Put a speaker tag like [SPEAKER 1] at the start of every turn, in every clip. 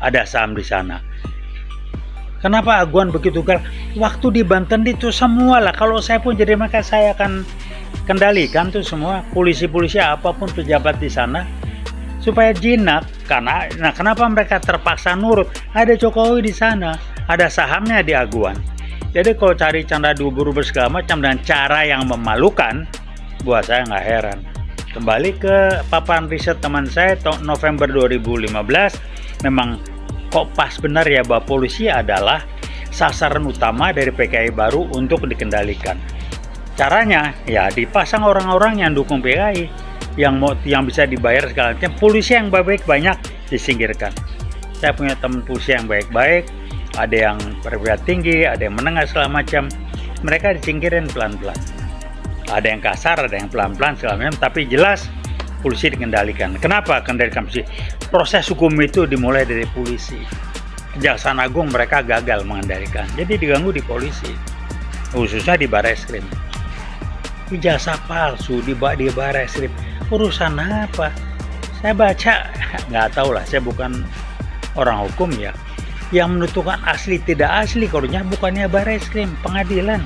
[SPEAKER 1] ada saham di sana. Kenapa Aguan begitu galak? Waktu di Banten itu semua lah. Kalau saya pun jadi maka saya akan kendalikan tuh semua polisi-polisi apapun pejabat di sana supaya jinak. Karena kenapa mereka terpaksa nurut? Ada Jokowi di sana, ada sahamnya di Aguan. Jadi kalau cari canda dubur segala macam dan cara yang memalukan, buat saya nggak heran. Kembali ke paparan riset teman saya November 2015, memang kok pas benar ya bahwa polisi adalah sasaran utama dari PKI baru untuk dikendalikan. Caranya ya dipasang orang-orang yang dukung PKI, yang bisa dibayar segala macam. Polisi yang baik-baik banyak disingkirkan. Saya punya teman polisi yang baik-baik, ada yang perwira tinggi, ada yang menengah segala macam. Mereka disingkirin pelan-pelan. Ada yang kasar, ada yang pelan-pelan segala macam, tapi jelas polisi dikendalikan. Kenapa kendalikan polisi? Proses hukum itu dimulai dari polisi. Kejaksaan Agung mereka gagal mengendalikan, jadi diganggu di polisi, khususnya di Barreskrim. Ijazah palsu di Barreskrim, urusan apa? Saya baca, nggak tahu lah, saya bukan orang hukum ya. Yang menentukan asli tidak asli, karunya bukannya Barreskrim, pengadilan.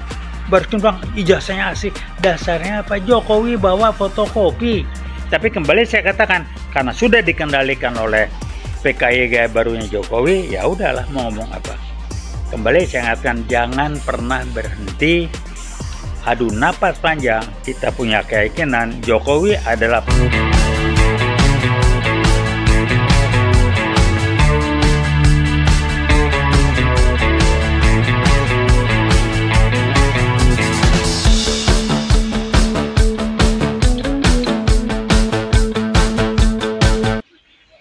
[SPEAKER 1] Barreskrim bilang ijazahnya asli, dasarnya apa? Jokowi bawa fotokopi. Tapi kembali saya katakan, karena sudah dikendalikan oleh PKI gaya barunya Jokowi, ya udahlah mau ngomong apa. Kembali saya ingatkan, jangan pernah berhenti adu napas panjang. Kita punya keyakinan Jokowi adalah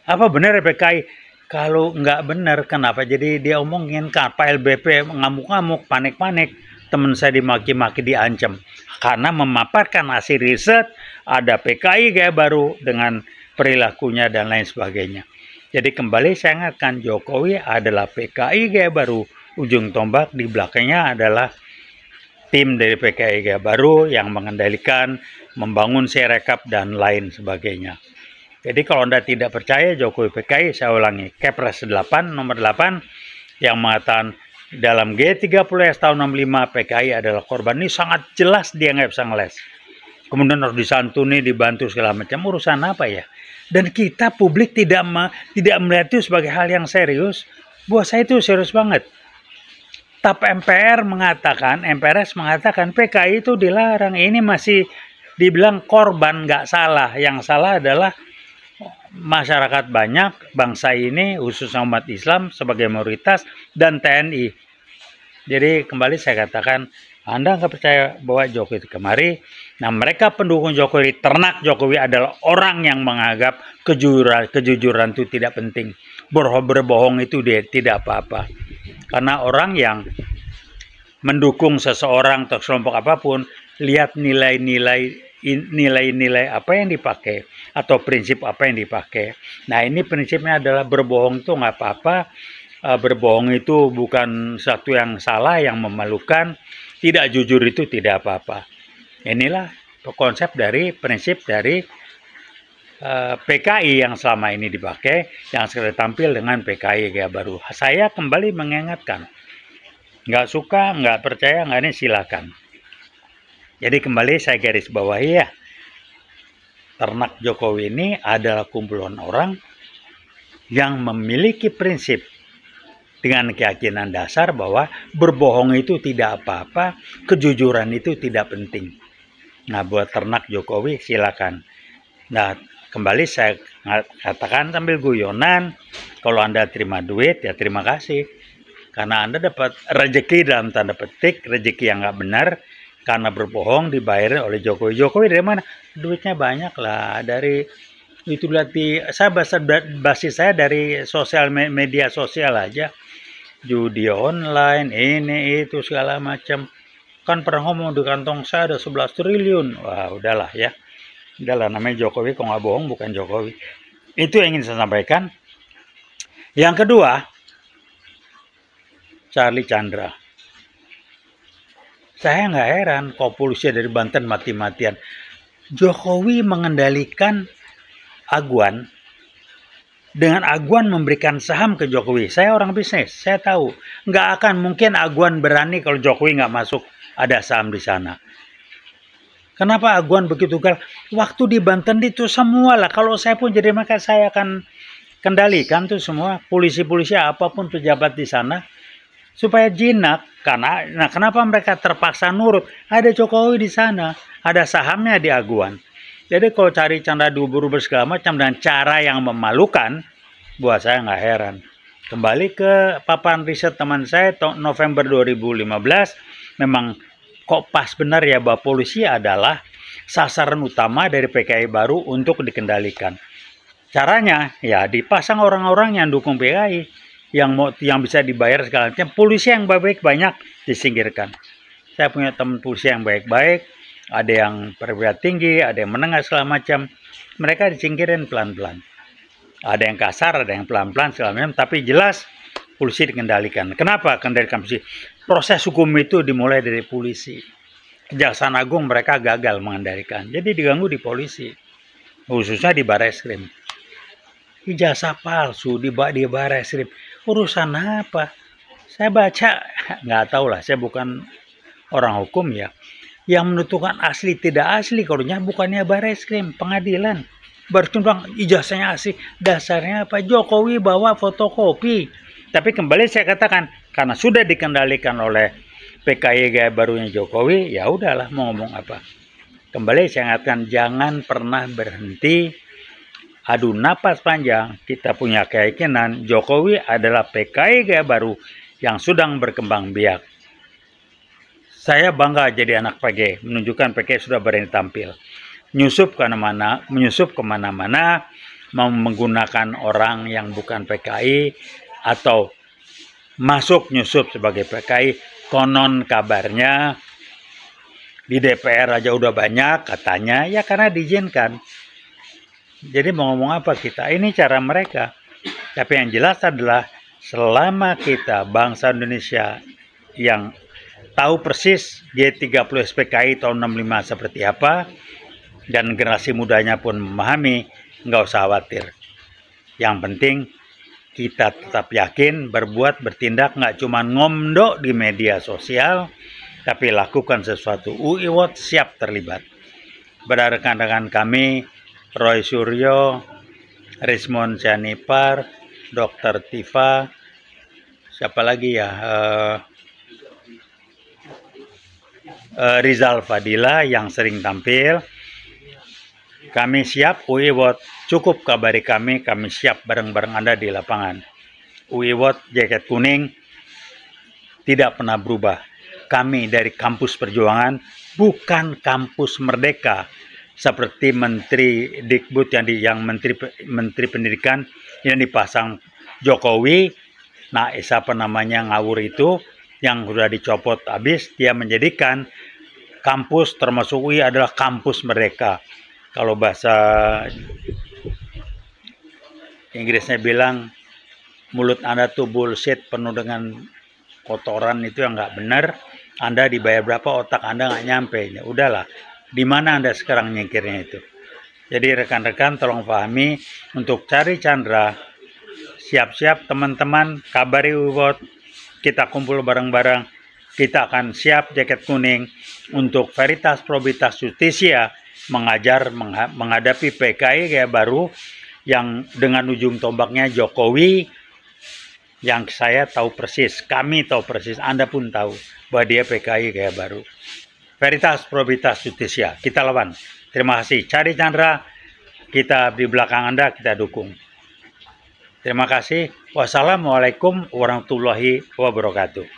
[SPEAKER 1] apa benar PKI? Kalau nggak benar, kenapa jadi dia omongin? Pak LBP ngamuk-ngamuk, panik-panik, teman saya dimaki-maki, diancam karena memaparkan hasil riset ada PKI gaya baru dengan perilakunya dan lain sebagainya. Jadi kembali saya ingatkan, Jokowi adalah PKI gaya baru, ujung tombak di belakangnya adalah tim dari PKI gaya baru yang mengendalikan, membangun Sirekap dan lain sebagainya. Jadi kalau Anda tidak percaya Jokowi PKI, saya ulangi, Kepres 8 nomor 8 yang mengatakan dalam G30S tahun 65 PKI adalah korban. Ini sangat jelas dia nggak bisa ngeles. Kemudian harus disantuni, dibantu segala macam, urusan apa ya? Dan kita publik tidak melihat itu sebagai hal yang serius. Buat saya itu serius banget. TAP MPRS mengatakan PKI itu dilarang. Ini masih dibilang korban, nggak salah. Yang salah adalah masyarakat banyak, bangsa ini khususnya umat Islam sebagai mayoritas dan TNI. Jadi kembali saya katakan, Anda nggak percaya bahwa Jokowi itu kemari. Nah mereka pendukung Jokowi, ternak Jokowi adalah orang yang menganggap kejujuran itu tidak penting. Berbohong itu dia tidak apa-apa. Karena orang yang mendukung seseorang atau kelompok apapun, lihat nilai-nilai apa yang dipakai atau prinsip apa yang dipakai. Nah ini prinsipnya adalah berbohong itu nggak apa-apa. Berbohong itu bukan satu yang salah, yang memalukan. Tidak jujur itu tidak apa-apa. Inilah konsep dari prinsip dari PKI yang selama ini dipakai, yang sekarang tampil dengan PKI gaya baru. Saya kembali mengingatkan, nggak suka, nggak percaya, nggak ini silakan. Jadi kembali saya garis bawahi ya, ternak Jokowi ini adalah kumpulan orang yang memiliki prinsip dengan keyakinan dasar bahwa berbohong itu tidak apa-apa, kejujuran itu tidak penting. Nah buat ternak Jokowi silakan. Nah kembali saya katakan sambil guyonan, kalau Anda terima duit ya terima kasih. Karena Anda dapat rezeki dalam tanda petik, rezeki yang nggak benar, karena berbohong dibayar oleh Jokowi. Jokowi dari mana? Duitnya banyak lah. Dari itu saya basis saya dari sosial media sosial aja. Judi online, ini itu segala macam. Kan pernah ngomong di kantong saya ada 11 triliun. Wah udahlah ya. Udahlah namanya Jokowi, kok nggak bohong bukan Jokowi. Itu yang ingin saya sampaikan. Yang kedua, Charlie Chandra. Saya nggak heran kok polisi dari Banten mati-matian. Jokowi mengendalikan Aguan dengan Aguan memberikan saham ke Jokowi. Saya orang bisnis, saya tahu. Nggak akan mungkin Aguan berani kalau Jokowi nggak masuk ada saham di sana. Kenapa Aguan begitu gal? Waktu di Banten itu semua lah. Kalau saya pun jadi maka saya akan kendalikan tuh semua polisi-polisi apapun pejabat di sana supaya jinak. Karena kenapa mereka terpaksa nurut? Ada Jokowi di sana, ada sahamnya di Aguan. Jadi kalau cari canda dubur segala macam dan cara yang memalukan, buat saya nggak heran. Kembali ke paparan riset teman saya November 2015, memang kok pas benar ya bahwa polisi adalah sasaran utama dari PKI baru untuk dikendalikan. Caranya ya dipasang orang-orang yang dukung PKI, yang bisa dibayar segala macam. Polisi yang baik-baik banyak disingkirkan. Saya punya teman polisi yang baik-baik, ada yang perwira tinggi, ada yang menengah segala macam. Mereka disingkirin pelan-pelan. Ada yang kasar, ada yang pelan-pelan segala macam. Tapi jelas polisi dikendalikan. Kenapa kendalikan polisi? Proses hukum itu dimulai dari polisi. Kejaksaan Agung mereka gagal mengendalikan. Jadi diganggu di polisi. Khususnya di Barreskrim. Ijazah palsu di Barreskrim. Urusan apa? Saya baca, nggak tahu lah. Saya bukan orang hukum ya. Yang menentukan asli tidak asli karunya bukannya Barreskrim, pengadilan. Bertumbang ijazahnya asli, dasarnya apa? Jokowi bawa fotokopi. Tapi kembali saya katakan, karena sudah dikendalikan oleh PKI gaya barunya Jokowi, ya udahlah mau ngomong apa. Kembali saya katakan, jangan pernah berhenti adu napas panjang. Kita punya keyakinan Jokowi adalah PKI gaya baru yang sedang berkembang biak. Saya bangga jadi anak PG, menunjukkan PG sudah berani tampil. Menyusup kemana-mana, menggunakan orang yang bukan PKI, atau masuk nyusup sebagai PKI. Konon kabarnya, di DPR aja udah banyak katanya, ya karena diizinkan. Jadi mau ngomong apa kita? Ini cara mereka. Tapi yang jelas adalah, selama kita bangsa Indonesia yang tahu persis G30 SPKI tahun 65 seperti apa, dan generasi mudanya pun memahami, nggak usah khawatir. Yang penting kita tetap yakin, berbuat, bertindak, nggak cuma ngomdo di media sosial, tapi lakukan sesuatu. UI Watch siap terlibat. Berdasarkan rekan kami, Roy Suryo, Rismon Janipar, Dr. Tifa, siapa lagi ya? Rizal Fadila yang sering tampil. Kami siap, UI Watch, cukup kabari kami siap bareng-bareng Anda di lapangan. UI Watch jaket kuning tidak pernah berubah. Kami dari kampus perjuangan, bukan kampus merdeka seperti Menteri Dikbud yang Menteri Pendidikan yang dipasang Jokowi. Nah, siapa namanya ngawur itu yang sudah dicopot habis, dia menjadikan kampus termasuk UI adalah kampus mereka. Kalau bahasa Inggrisnya bilang, mulut Anda tuh bullshit, penuh dengan kotoran, itu yang nggak benar. Anda dibayar berapa, otak Anda nggak nyampe. Ya, udahlah, di mana Anda sekarang nyingkirnya itu? Jadi rekan-rekan tolong pahami, untuk cari Chandra, siap-siap teman-teman, kabari UWOT, kita kumpul bareng-bareng, kita akan siap jaket kuning untuk Veritas Probitas Justisia menghadapi PKI gaya baru yang dengan ujung tombaknya Jokowi, yang saya tahu persis, kami tahu persis, Anda pun tahu bahwa dia PKI gaya baru. Veritas Probitas Justisia, kita lawan. Terima kasih. Cari Chandra, kita di belakang Anda, kita dukung. Terima kasih. Wassalamualaikum warahmatullahi wabarakatuh.